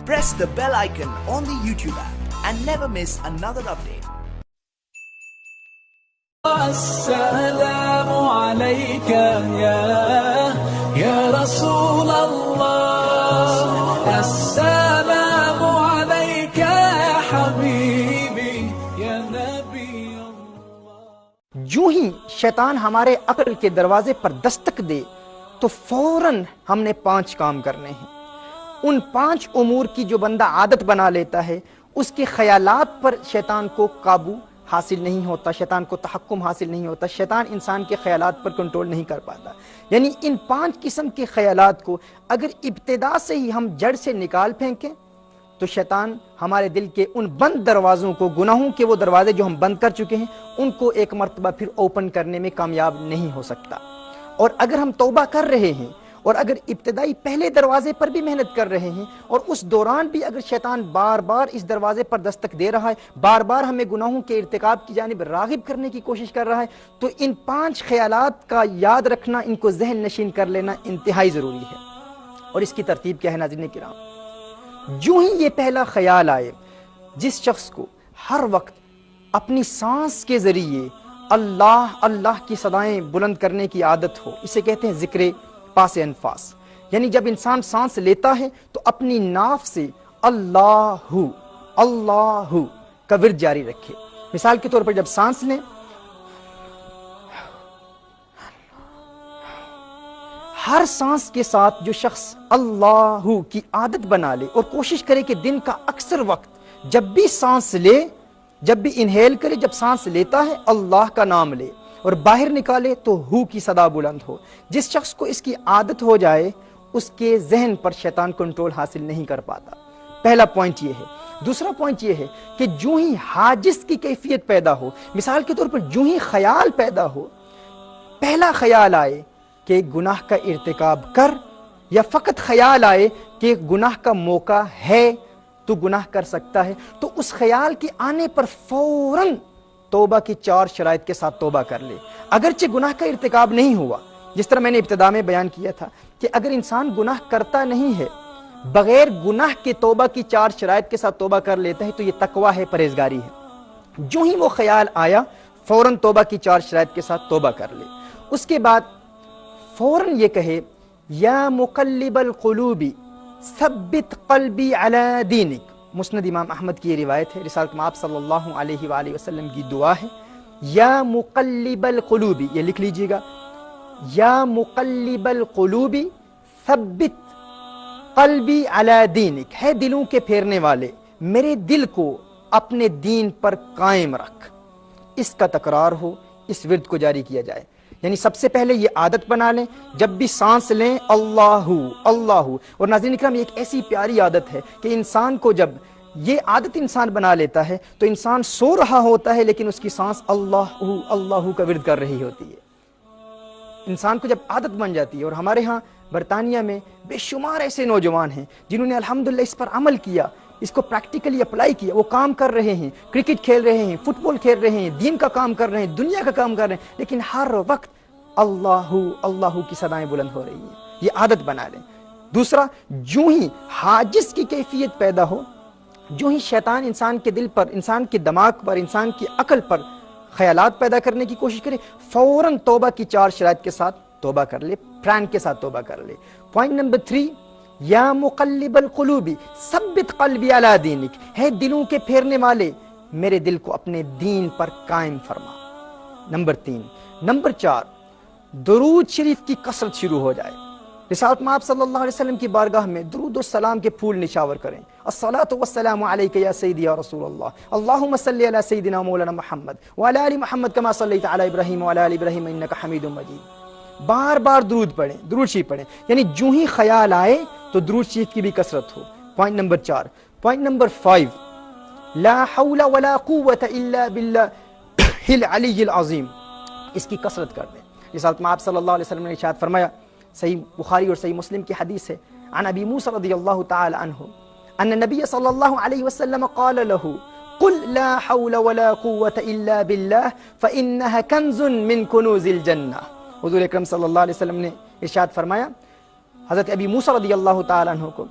Press the bell icon on the YouTube app and never miss another update. السلام عليك يا رسول الله السلام عليك يا حبيبي يا نبي الله. جو ہی شیطان ہمارے عقل کے دروازے پر دستک دے تو فوراً ہم نے 5 کام کرنے ہیں. ان 5 امور کی جو بندہ عادت بنا لیتا ہے اس کے خیالات پر شیطان کو قابو حاصل نہیں ہوتا، شیطان کو تحکم حاصل نہیں ہوتا، شیطان انسان کے خیالات پر کنٹرول نہیں کر پاتا. یعنی ان 5 قسم کے خیالات کو اگر ابتدا سے ہی ہم جڑ سے نکال پھینکیں تو شیطان ہمارے دل کے ان بند دروازوں کو، گناہوں کے وہ دروازے جو ہم بند کر چکے ہیں، ان کو ایک مرتبہ پھر اوپن کرنے میں کامیاب نہیں ہو سکتا. اور اگر ہم توبہ کر رہے ہیں اور اگر ابتدائی پہلے دروازے پر بھی محنت کر رہے ہیں اور اس دوران بھی اگر شیطان بار بار اس دروازے پر دستک دے رہا ہے، بار بار ہمیں گناہوں کے ارتکاب کی جانب راغب کرنے کی کوشش کر رہا ہے، تو ان 5 خیالات کا یاد رکھنا، ان کو ذہن نشین کر لینا انتہائی ضروری ہے. اور اس کی ترتیب کیا ہے ناظرین کرام؟ جو ہی یہ پہلا خیال آئے، جس شخص کو ہر وقت اپنی سانس کے ذریعے اللہ اللہ کی صدائیں بلند کرنے کی عادت ہو، اسے کہتے ہیں ذکر پاس انفاس. یعنی جب انسان سانس لیتا ہے تو اپنی ناف سے اللہ اللہ کا ورد جاری رکھے. مثال کے طور پر جب سانس لیں، ہر سانس کے ساتھ جو شخص اللہ کی عادت بنا لے اور کوشش کرے کہ دن کا اکثر وقت جب بھی سانس لے، جب بھی انہیل کرے، جب سانس لیتا ہے اللہ کا نام لے اور باہر نکالے تو ہو کی صدا بلند ہو. جس شخص کو اس کی عادت ہو جائے اس کے ذہن پر شیطان کنٹرول حاصل نہیں کر پاتا. پہلا پوائنٹ یہ ہے. دوسرا پوائنٹ یہ ہے کہ جو ہی حاجز کی کیفیت پیدا ہو، مثال کے طور پر جو ہی خیال پیدا ہو، پہلا خیال آئے کہ گناہ کا ارتکاب کر، یا فقط خیال آئے کہ گناہ کا موقع ہے تو گناہ کر سکتا ہے، تو اس خیال کے آنے پر فوراً توبہ کی 4 شرائط کے ساتھ توبہ کر لے. اگرچہ گناہ کا ارتکاب نہیں ہوا، جس طرح میں نے ابتدا میں بیان کیا تھا کہ اگر انسان گناہ کرتا نہیں ہے، بغیر گناہ کے توبہ کی 4 شرائط کے ساتھ توبہ کر لیتا ہے تو یہ تقویٰ ہے، پرہیزگاری ہے. جو ہی وہ خیال آیا فوراً توبہ کی 4 شرائط کے ساتھ توبہ کر لے. اس کے بعد فوراً یہ کہے یا مقلب القلوب ثبت قلبی علی دینک. مسند امام احمد کی یہ روایت ہے، رسالت مآب صلی اللہ علیہ وآلہ وسلم کی دعا ہے. یا مقلب القلوب، یہ لکھ لیجئے گا، یا مقلب القلوب ثبت قلبی علی دینک، ہے دلوں کے پھیرنے والے، میرے دل کو اپنے دین پر قائم رکھ. اس کا تکرار ہو، اس ورد کو جاری کیا جائے. یعنی سب سے پہلے یہ عادت بنا لیں، جب بھی سانس لیں اللہ اللہ. اور ناظرین اکرام، یہ ایک ایسی پیاری عادت ہے کہ انسان کو جب یہ عادت انسان بنا لیتا ہے تو انسان سو رہا ہوتا ہے لیکن اس کی سانس اللہ اللہ کا ورد کر رہی ہوتی ہے. انسان کو جب عادت بن جاتی ہے، اور ہمارے ہاں برطانیہ میں بے شمار ایسے نوجوان ہیں جنہوں نے الحمدللہ اس پر عمل کیا، اس کو پریکٹیکلی اپلائی کیا. وہ کام کر رہے ہیں، کرکٹ کھیل رہے ہیں، فٹ بال کھیل رہے ہیں، دین کا کام کر رہے ہیں، دنیا کا کام کر رہے ہیں، لیکن ہر وقت اللہ اللہ کی صدائیں بلند ہو رہی ہیں. یہ عادت بنا لیں. دوسرا، جو ہی حاجز کی کیفیت پیدا ہو، جو ہی شیطان انسان کے دل پر، انسان کے دماغ پر، انسان کی عقل پر خیالات پیدا کرنے کی کوشش کرے، فوراً توبہ کی 4 شرائط کے ساتھ توبہ کر لے، پلان کے ساتھ توبہ کر لے. پوائنٹ نمبر 3، یا مقلب القلوب ثبت قلبی علی دینک، ہے دلوں کے پھیرنے والے، میرے دل کو اپنے دین پر قائم فرما. نمبر 3. نمبر 4، درود شریف کی کثرت شروع ہو جائے. رسالت مآب صلی اللہ علیہ وسلم کی بارگاہ میں درود و سلام کے پھول نشاور کریں. الصلاۃ والسلام علیک یا سیدی یا رسول اللہ، اللہم صلی علی سیدنا مولانا محمد وعلی آل محمد کما صلیت علی ابراہیم وعلی آل ابراہیم انک حمید مجید. بار بار درود پڑھیں، درود شریف پڑھیں. یعنی جو ہی خیال آئے تو درود شریف کی بھی کثرت ہو. Point number 4. پوائنٹ نمبر 5، لا حول ولا قوت الا باللہ العلی العظیم، اس کی کثرت کر دیں. رسالت مآب صلی اللہ علیہ وسلم نے ارشاد فرمایا، صحیح بخاری اور صحیح مسلم کی حدیث ہے، عن ابی موسیٰ رضی اللہ تعالی عنہ ان النبی صلی اللہ علیہ وسلم قال له قل لا حول ولا قوة الا باللہ فإنها کنز من کنوز الجنہ. حضور اکرم صلی اللہ علیہ وسلم نے ارشاد فرمایا حضرت ابی موسیٰ رضی اللہ تعالی عنہ کو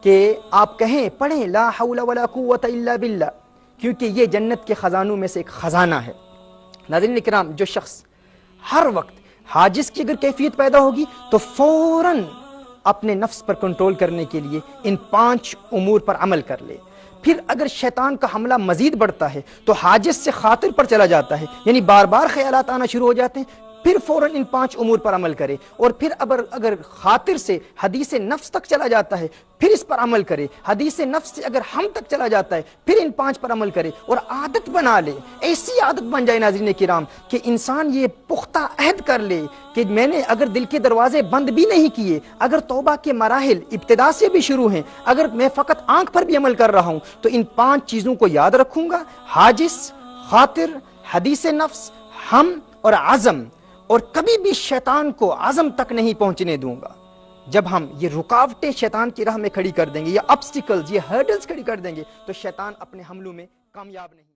کہ آپ کہیں پڑھیں لا حول ولا قوت الا باللہ، کیونکہ یہ جنت کے خزانوں میں سے ایک خزانہ ہے۔ ناظرین کرام، جو شخص ہر وقت حاجز کی اگر کیفیت پیدا ہوگی تو فوراً اپنے نفس پر کنٹرول کرنے کے لیے ان 5 امور پر عمل کر لے۔ پھر اگر شیطان کا حملہ مزید بڑھتا ہے تو حاجز سے خاطر پر چلا جاتا ہے، یعنی بار بار خیالات آنا شروع ہو جاتے ہیں، پھر فوراً ان 5 امور پر عمل کرے، اور پھر اگر خاطر سے حدیث نفس تک چلا جاتا ہے پھر اس پر عمل کرے، حدیث نفس سے اگر ہم تک چلا جاتا ہے پھر ان 5 پر عمل کرے، اور عادت بنا لے، ایسی عادت بن جائے ناظرین کرام کہ انسان یہ پختہ عہد کر لے کہ میں نے اگر دل کے دروازے بند بھی نہیں کیے، اگر توبہ کے مراحل ابتدا سے بھی شروع ہیں، اگر میں فقط آنکھ پر بھی عمل کر رہا ہوں تو ان 5 چیزوں کو یاد رکھوں گا، حاجز، خاطر، حدیث نفس، ہم اور عزم، اور کبھی بھی شیطان کو عزم تک نہیں پہنچنے دوں گا۔ جب ہم یہ رکاوٹیں شیطان کی راہ میں کھڑی کر دیں گے، یہ obstacles، یہ hurdles کھڑی کر دیں گے، تو شیطان اپنے حملوں میں کامیاب نہیں